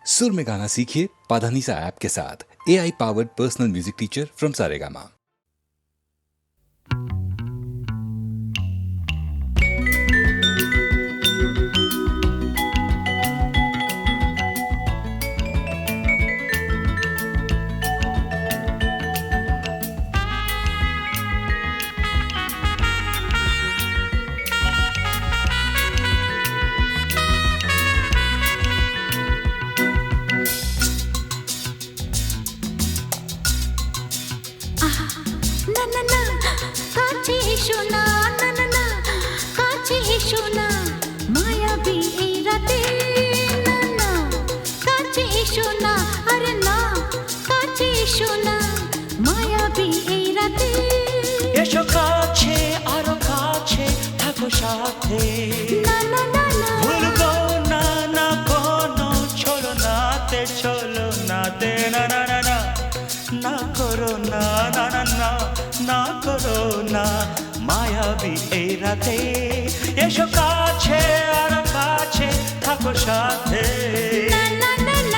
सुर में गाना सीखिए पाधानीसा ऐप के साथ। AI powered personal music teacher from Saregama. এসো কাছে আরো কাছে থাকো সাথে ভুলবো না না কোনো চলো নাতে না না না না না করো না না না না না করো না মায়াবী এই রাতে এসো কাছে আরো কাছে থাকো সাথে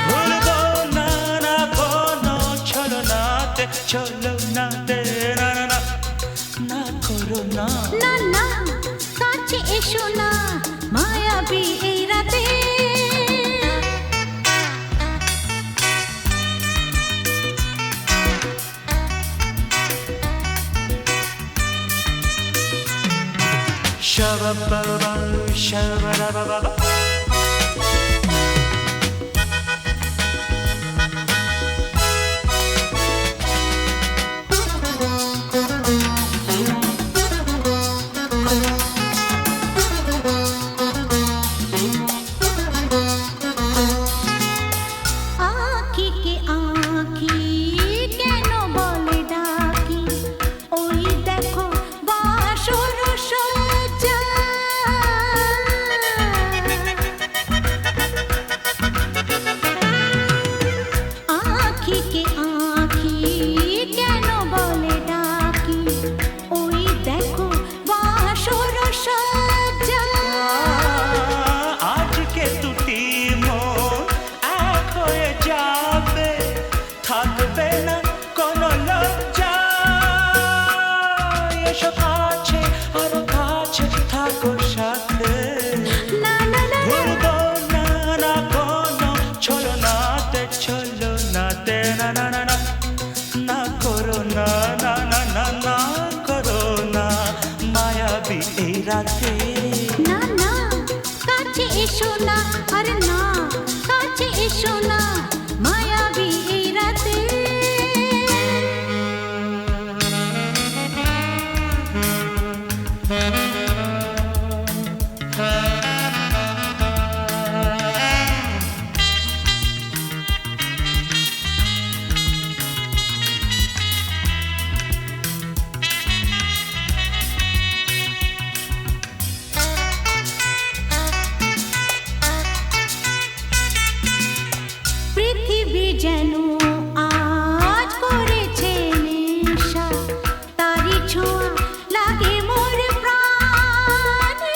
ভুলবো না না কোনো চলো নাতে না না না না করো না না না কাছে এসো না মায়াবী এই রাতে Shabba-ba-ba, shabba-da-ba-ba-ba. না না কাছে এসো না আরে না কাছে এসো না মায়াবী এই রাতে যেন আজ করেছে নেশা তারি ছোঁয়া লাগে মোর প্রাণে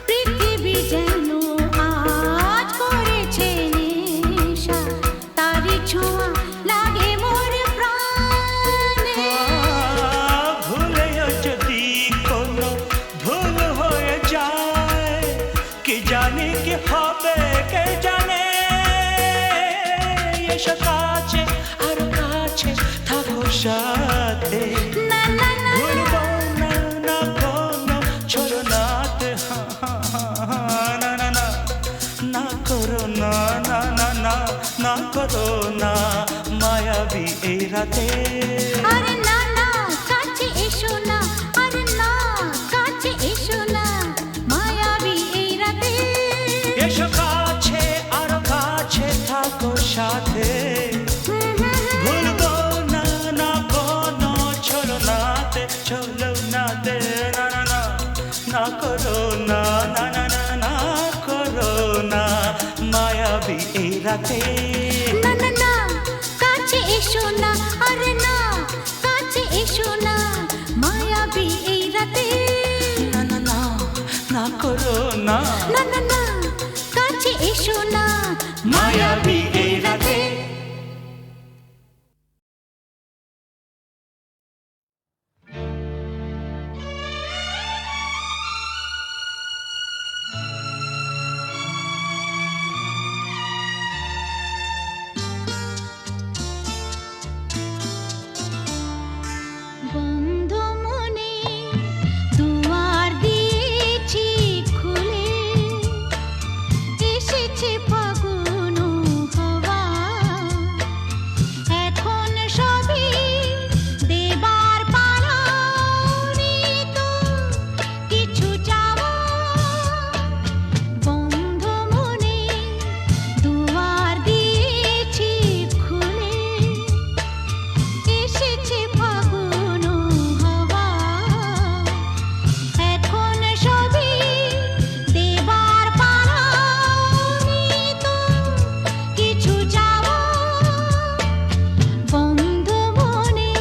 পৃথিবী যেন আজ করেছে নেশা তারি ছোঁয়া লাগে মোর প্রাণে ভুলেও যদি কোনো ভুল হয়ে যায় কি জানি কি হবে কে জানে এসো কাছে আরো কাছে থাকো সাথে ভুলবো না না কোনো চলো নাতে না না না না করো না না না না না করো না মায়াবী এই রাতে আরে না না কাছে এসো না আরে না কাছে এসো না মায়াবী এই রাতে এসো কাছে আরো কাছে থাকো সাথে ভুলবো না না কোনো চলো নাতে না না না না করো না না না না না করো না মায়াবী এই রাতে না না না কাছে এসো না আরে না কাছে এসো না মায়াবী এই রাতে না না না করো না, না না না কাছে এসো না, মায়াবী এই রাতে। বন্ধ মনে দুয়ার দিয়েছি খুলে, এসেছে ফাগুন হাওয়া, এখন সবই দেবার পালা, তো কিছু চাওয়া। বন্ধ মনে দুয়ার দিয়েছি খুলে, এসেছে ফাগুন হাওয়া, এখন সবই দেবার পালা, তো কিছু চাওয়া। বন্ধ মনে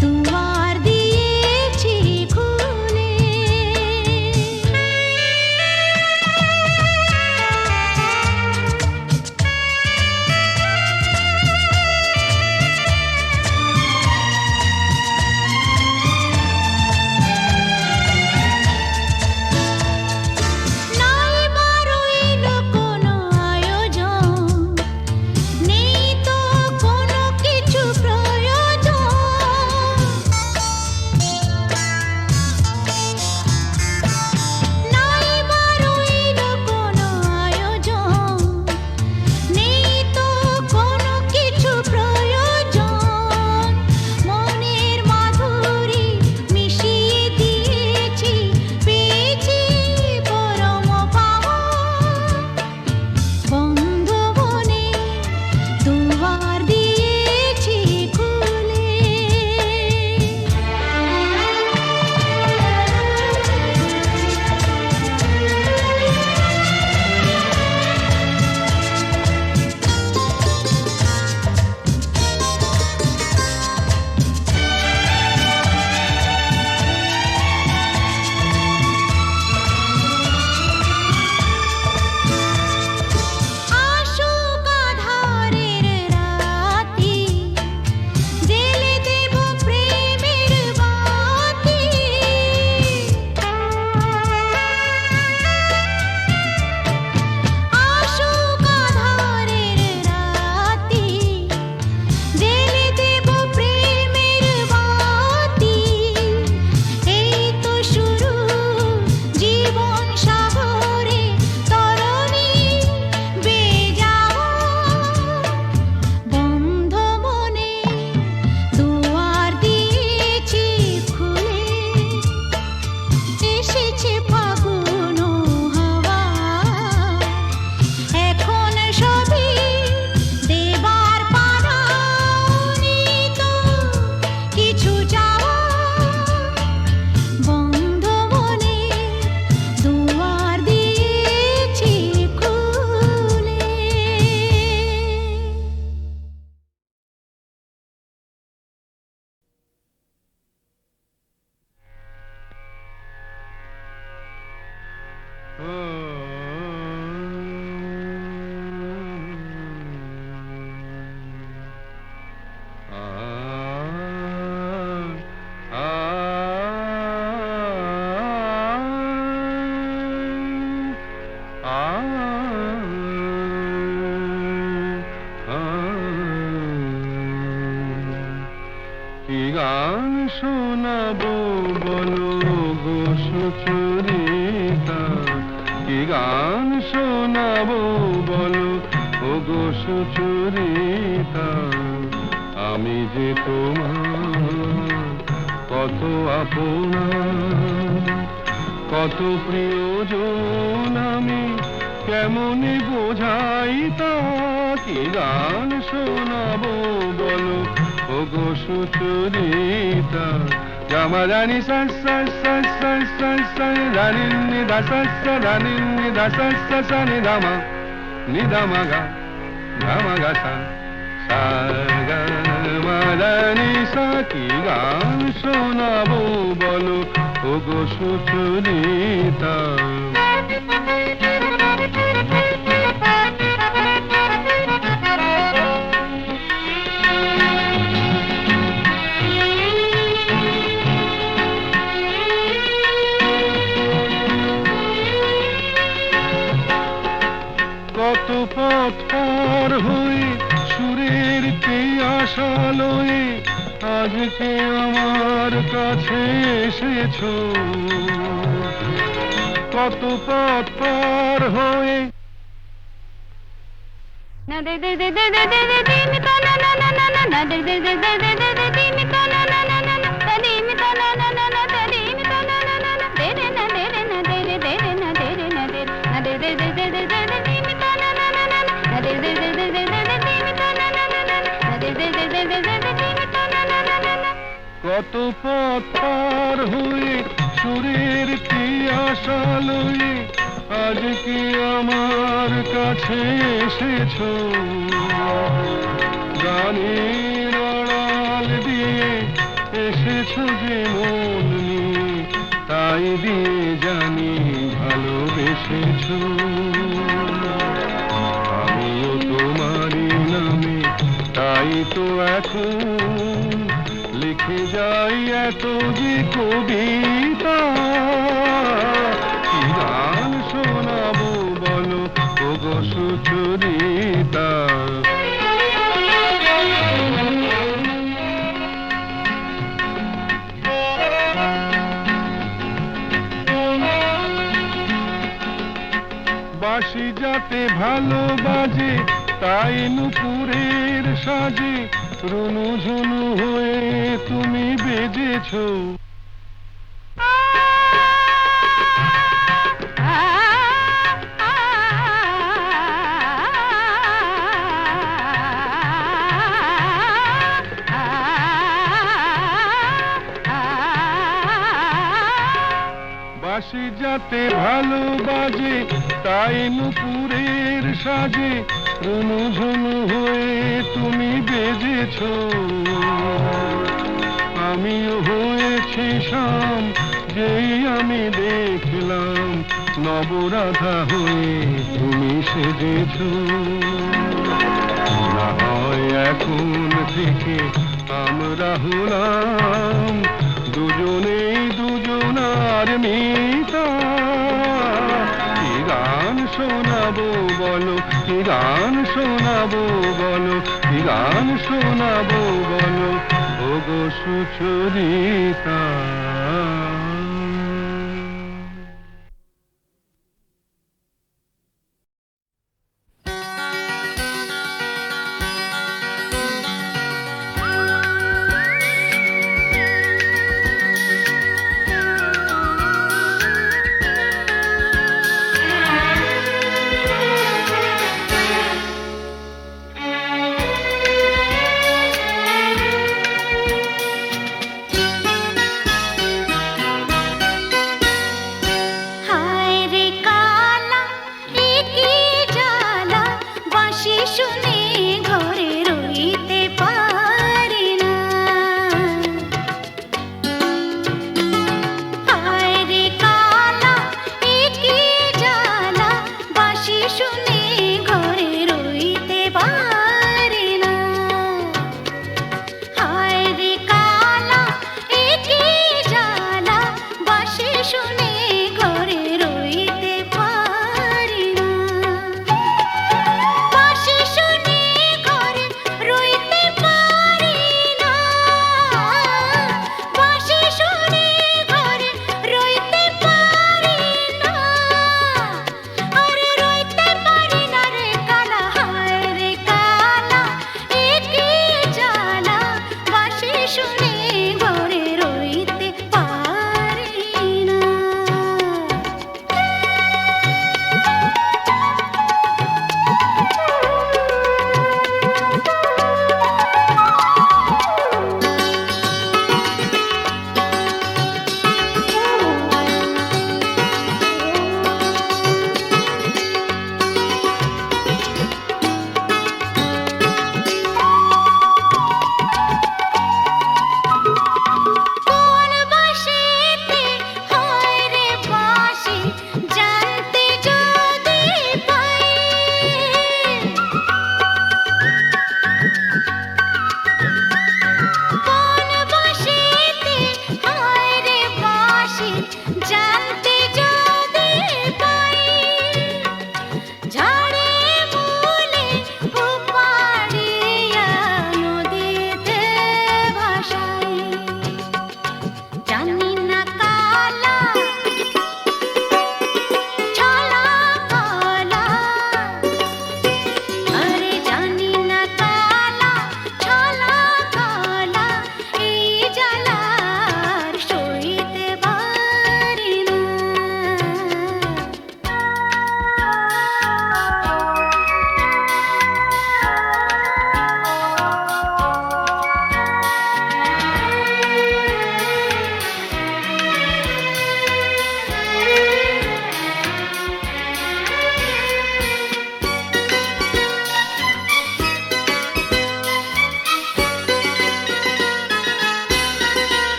দুয়ার দিয়েছি খুলে। নাই বারইল কোনো আয়োজন, নেই তো কোনো কিছু প্রয়োজন। নাই বারইল কোনো আয়োজন, নেই তো কোনো কিছু প্রয়োজন। মনের মাধুরী মিশিয়ে দিয়েছি, পেয়েছি পরম পাওয়া। বন্ধ মনে দুয়ার দিয়েছি খুলে। আসুক আধারের রাতি, জেলে দেব প্রেমের বাতি। আসুক আধারের রাতি, জেলে দেব প্রেমের বাতি। এই তো শুরু জীবন সাগরে তরণী বেয়ে যাওয়া। বন্ধ মনে দুয়ার দিয়েছি খুলে, এসেছে ফাগুন হাওয়া, এখন সবই দেবার পালা, তো কিছু চাওয়া। বন্ধ মনে দুয়ার দিয়েছি খুলে। কি গান শোনাবো বলো গো সুচরিতা, কি গান শোনাবো বলো ও গো সুচরিতা। আমি যে তোমার কত আপনা, কত প্রিয়জন, আমি কেমনে বোঝাই তা। কি গান শোনাবো বলো ও গো সুচরিতা। গামা রানী সা সা সা সা সা সা, রানী নি দা সা সা, রানী নি দা সা সা সা, নি দামা নি দামা গা, গামা গা সা সা গা মা রানী সা। কি গান শোনাবো বলো ও ওগো সুচরিতা। কত পথ পার হয়ে সুরের আশা লয়ে আজকে আমার কাছে এসেছো। কত পথ পার হয়ে না দে দে দে দে দে দে দে দিন তা না না না না না না দে দে দে দে দে দে দে দিন তা না না না না না তা দিন তা না না না না তা দিন তা না না না না দে রে না দে রে না দে রে দে রে না দে রে না দে না দে দে দে দে দে দে দে দিন তা না না না না না দে দে দে দে দে দে দে দিন তা না না না না না দে দে দে দে দে দে দে দিন তা না না না না। কত পথ পার হয়ে সুরের আশা লয়ে আজকে আমার কাছে এসেছো। গানের আড়াল দিয়ে এসেছো যে মন নিয়ে, তাই দিয়ে জানি ভালোবেসেছো। আমিও তোমারই নামে তাই তো এখন লিখে যাই এত যে কবিতা। কি গান শোনাবো বলো ওগো সুচরিতা। বাঁশি যাতে ভালো বাজে তাই নুপুরের সাজে রুনু ঝুনু হয়ে তুমি বেজেছো। বাঁশি যাতে ভালো বাজে তাই নুপুরের সাজে রুনু ঝুনু হয়ে তুমি বেজেছো। আমিও হয়েছি শাম যেই আমি দেখলাম নবরাধা হয়ে তুমি সেজেছো। না হয় এখন থেকে আমরা হলাম দুজনেই দুজনার মিতা। কি গান শোনাবো বলো, কি গান শোনাবো বলো, কি গান শোনাবো বলো ওগো সুচরিতা।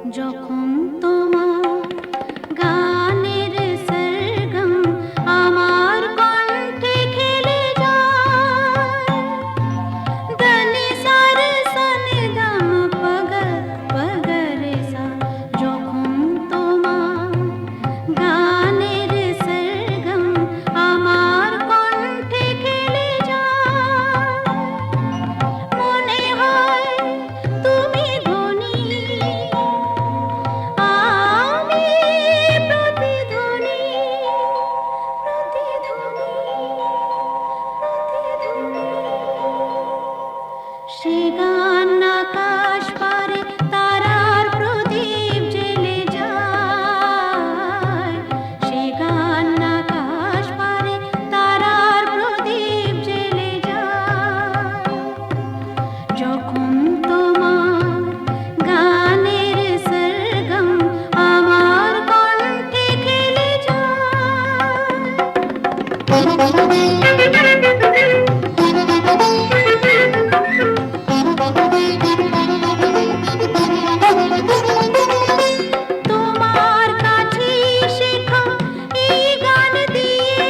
যখন তোমার গানের সরগম আমার কণ্ঠে খেলে যায়, দনি সার সনি দম পগ পগরে সা, যখন তোমার গানের সরগম আমার কণ্ঠে খেলে যায়, মনে হয় তুমি ধনী, আমি প্রতিধ্বনি, প্রতিধ্বনি, প্রতিধ্বনি। সে গান আকাশ পারে তারার প্রদীপ জ্বেলে যায়, সে গান আকাশ পারে তারার প্রদীপ জ্বেলে যায়, যখন তোমার গানের সরগম আমার কণ্ঠে খেলে তোমার কাছে শেখা এই গান দিয়ে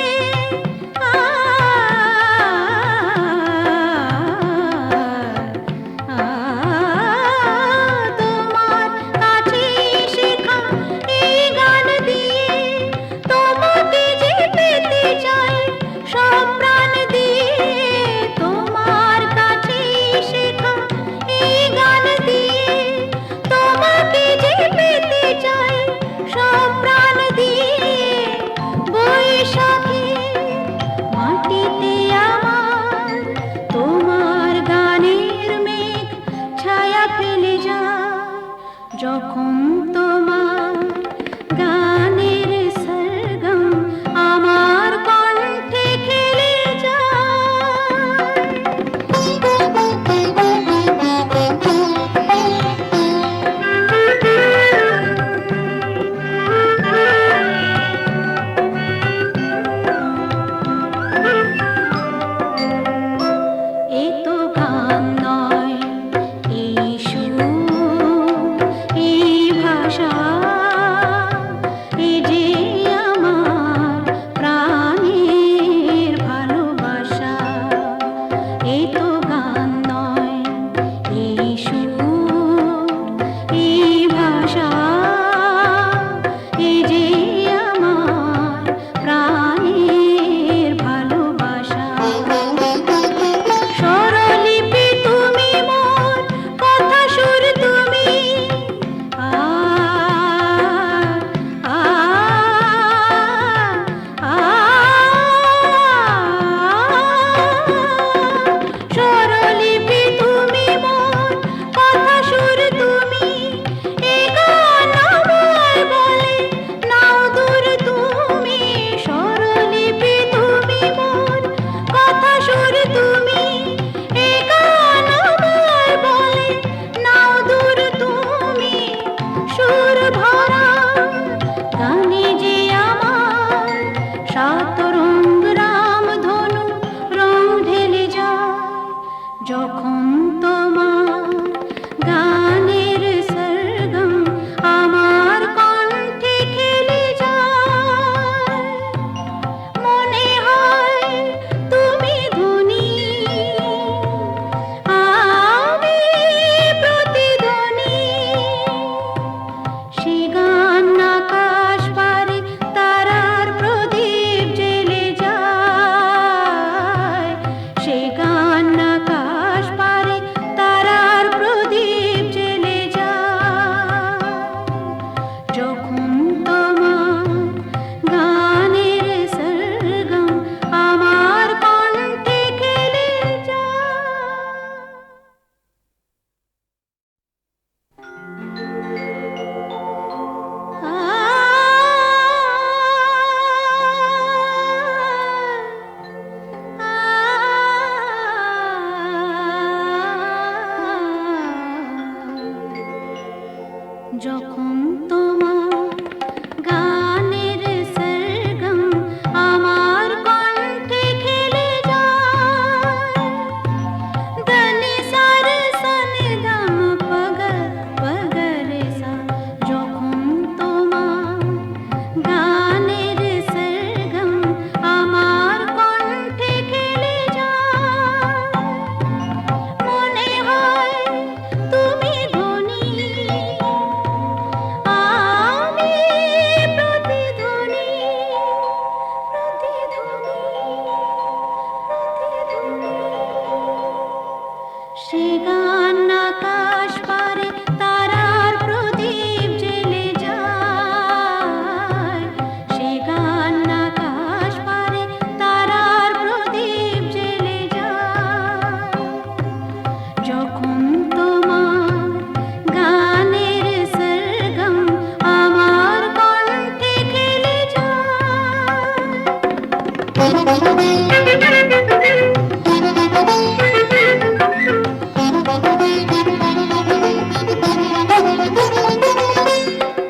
তোমার কাছে শেখা এই গান দিয়ে তোমাকে যে পেতে চাই সব প্রাণ দিয়ে, তোমার কাছে শেখা এই গান দিয়ে তোমাকে যে পেতে চাই সব প্রাণ দিয়ে, বৈশাখী মাটিতে আমার তোমার গানের মেঘ ছায়া ফেলে যায়, যখন তোমার গানের সরগম আমার কণ্ঠে খেলে এ তো গান নয়, এই সুর, এই ভাষা, এ যে আমার প্রাণের ভালোবাসা। এ তো গান নয়, এই সুর, এই ভাষা, এ যে আমার প্রাণের ভালোবাসা। স্বরলিপি তুমি মোর, কথা সুর তুমি,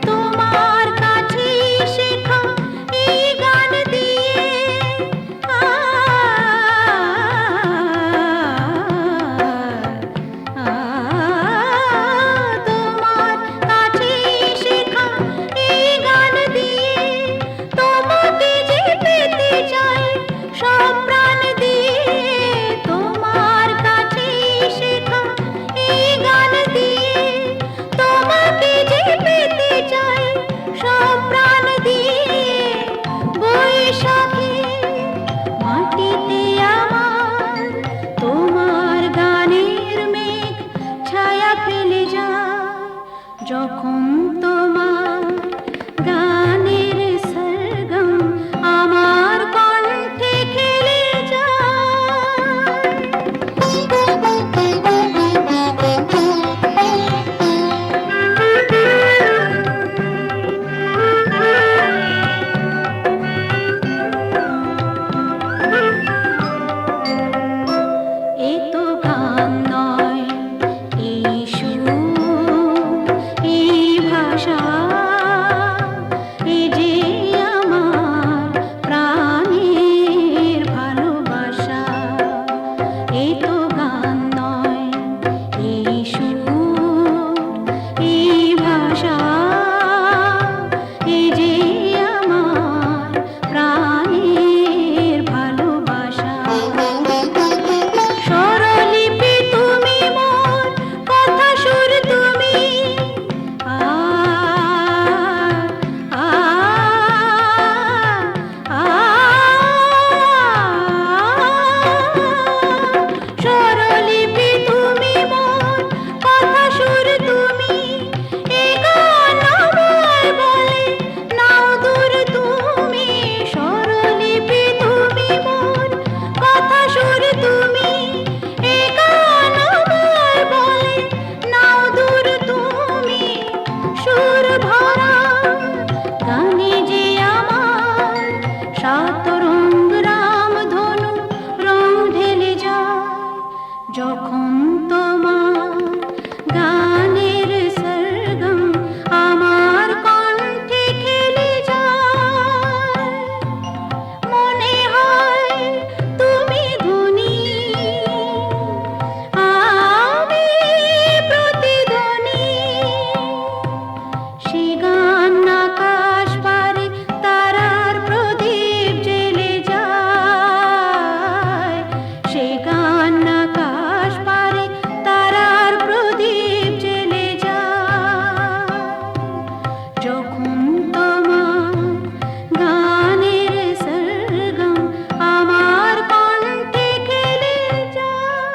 তোমার কাছে শেখা এই গান দিয়ে তোমার কাছে শেখা এই গান দিয়ে তোমাকে যে পেতে চাই সব প্রাণ দিয়ে তোমার কাছে শেখা এই গান দিয়ে তোমাকে যে পেতে চাই সব প্রাণ দিয়ে বৈশাখী মাটিতে আমার তোমার গানের মেঘ ছায়া ফেলে যায় যখন তোমার গানের সরগম আমার কণ্ঠে খেলে এ তো গান নয় এই সুর এই ভাষা এ যে আমার প্রাণের ভালোবাসা এ তো গান নয় এই সুর এই ভাষা এ যে আমার প্রাণের ভালোবাসা স্বরলিপি তুমি মোর কথা সুর তুমি স্বরলিপি তুমি মোর কথা সুর তুমি এ গান আমায় বলে নাও দূর তুমি স্বরলিপি তুমি মোর কথা সুর তুমি এ গান আমায় বলে নাও দূর তুমি সুর ভরা গানে যে আমার সাত রঙ রাম ধনু রং ঢেলে যায় যখন তোমার গানের সরগম আমার কণ্ঠে খেলে যায় মনে হয় তুমি ধনী আমি প্রতিধ্বনি সে গান আকাশ পারে তারার প্রদীপ জ্বেলে যায় সে গান আকাশ পারে তারার প্রদীপ জ্বেলে যায় যখন তোমার গানের সরগম আমার কণ্ঠে খেলে যায়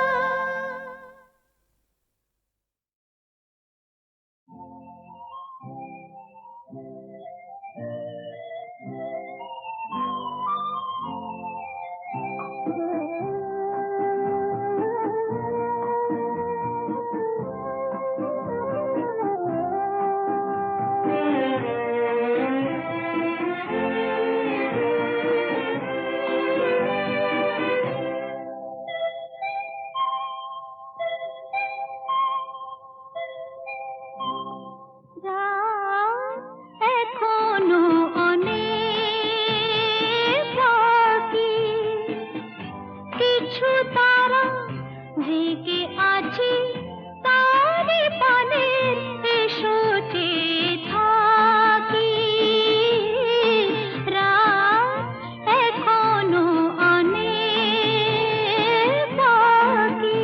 এখনো অনেক বাকি কিছু তারা জেগে আছে তারে পানে এসো চেয়ে থাকি রাত এখনো অনেক বাকি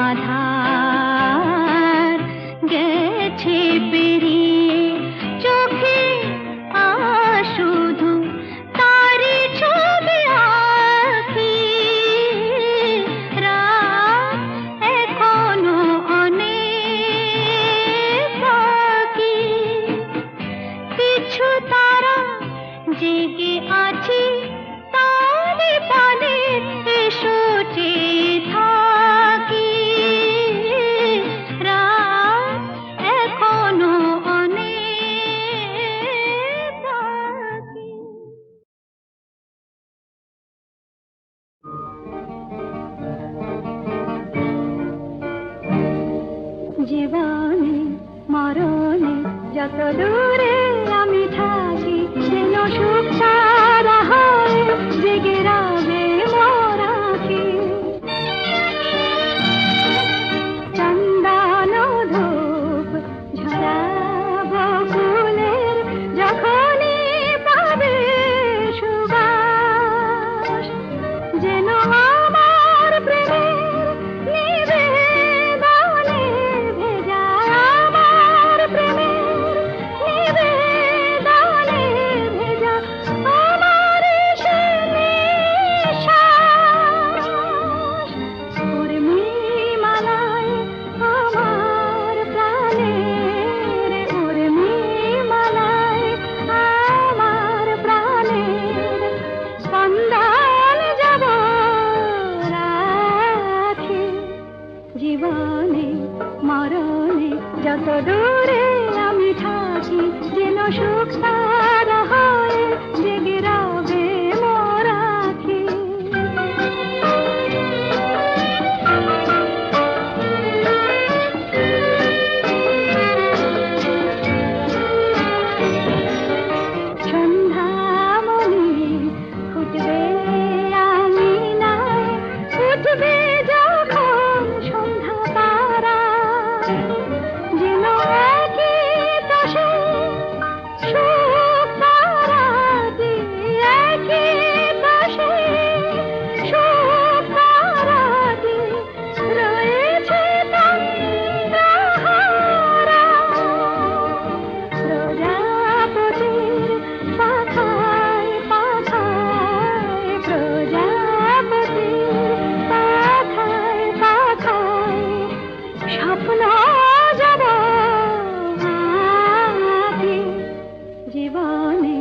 আধার গেছে পেরিয়ে চোখে শুধু তারি ছবি আঁকি রাত এখনো অনেক বাকি কিছু তারা জেগে আছে তারে পানে এসো চেয়ে থাকি রাত এখনো অনেক বাকি জীবনে মরণে যত দূরে আমি থাকি যেন সুখ সারা হয় জেগে রবে মোরাকে চন্দন ধূপ ঝরাবো ফুলের যখনই পাবে সুবাস যেন আমার প্রেমের নিবেদনে ভেজা আমার প্রেমের নিবেদনে ভেজা আমার সে নিঃশ্বাস উর্মিমালায় আমার প্রাণের উর্মিমালায় আমার প্রাণের স্পন্দন যাব রাখি জীবনে মরণে যত দূরে আমি থাকি যেন সুখ সারা হয় জেগে রবে মোরাকে সন্ধ্যামণি ফুটবে আঙিনায় উঠবে যখন সন্ধ্যা তারা যেন একই দশে সুখ তারাতে একই দশে সুখ তারাতে রয়েছে তন্দ্রাহারা প্রজাপতির পাখায় পাখায় প্রজাপতির পাখায় পাখায় স্বপ্ন যাব আঁকি জীবনে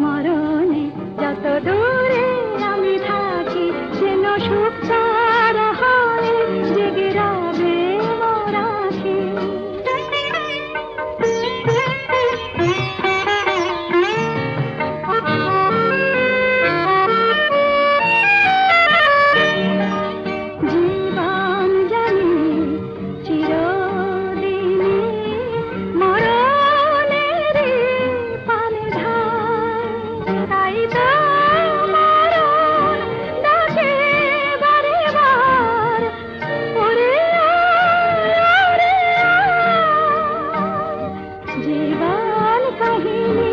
মরণে যত দূরে আমি থাকি যেন সুখ সারা হয় জেগে রবে মোরাকে জীবন জানি চিরদিনই মরণের পানে ধায় তাই তো মরণ ডাকে বারে বার ওরে আয়, ওরে আয়। জীবন কাহিনী